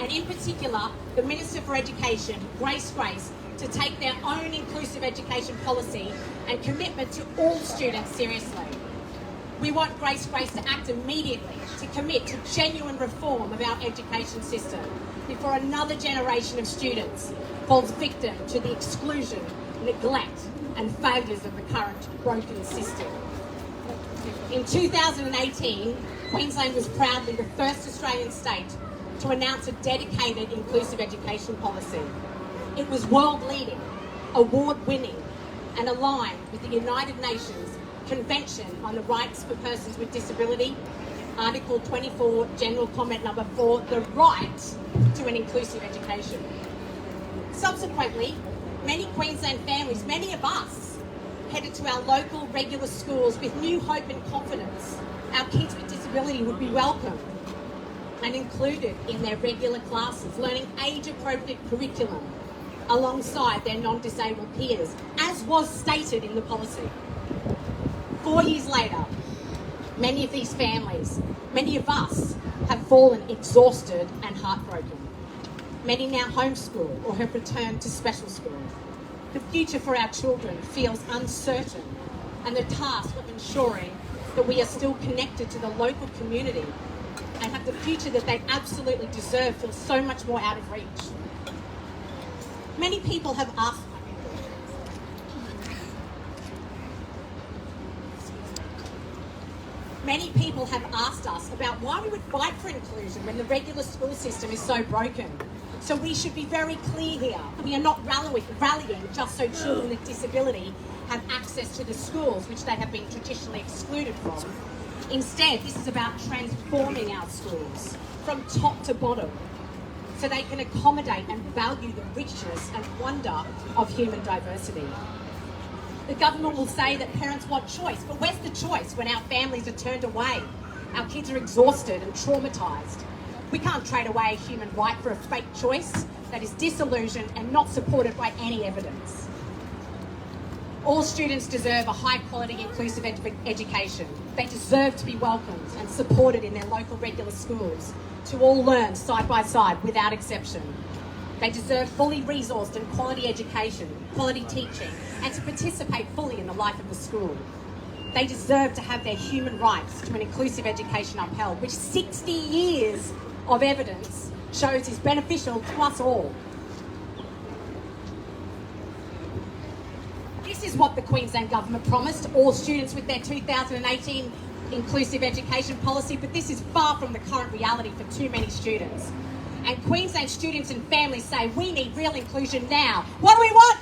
and in particular, the Minister for Education, Grace, to take their own inclusive education policy and commitment to all students seriously. We want Grace to act immediately to commit to genuine reform of our education system before another generation of students falls victim to the exclusion, neglect and failures of the current broken system. In 2018, Queensland was proudly the first Australian state to announce a dedicated inclusive education policy. It was world-leading, award-winning and aligned with the United Nations Convention on the Rights for Persons with Disability, Article 24, General Comment Number 4, the right to an inclusive education. Subsequently, many Queensland families, many of us, headed to our local regular schools with new hope and confidence. Our kids with disability would be welcomed and included in their regular classes, learning age-appropriate curriculum alongside their non-disabled peers, as was stated in the policy. 4 years later, many of these families, many of us, have fallen exhausted and heartbroken. Many now homeschool or have returned to special school. The future for our children feels uncertain, and the task of ensuring that we are still connected to the local community and have the future that they absolutely deserve feels so much more out of reach. Many people have asked us about why we would fight for inclusion when the regular school system is so broken. So we should be very clear here. We are not rallying just so children with disability have access to the schools which they have been traditionally excluded from. Instead, this is about transforming our schools from top to bottom so they can accommodate and value the richness and wonder of human diversity. The government will say that parents want choice, but where's the choice when our families are turned away? Our kids are exhausted and traumatised. We can't trade away a human right for a fake choice that is disillusioned and not supported by any evidence. All students deserve a high-quality, inclusive education. They deserve to be welcomed and supported in their local regular schools, to all learn side by side without exception. They deserve fully resourced and quality education, quality teaching, and to participate fully in the life of the school. They deserve to have their human rights to an inclusive education upheld, which 60 years of evidence shows is beneficial to us all. This is what the Queensland Government promised all students with their 2018 inclusive education policy, but this is far from the current reality for too many students. And Queensland students and families say we need real inclusion now. What do we want?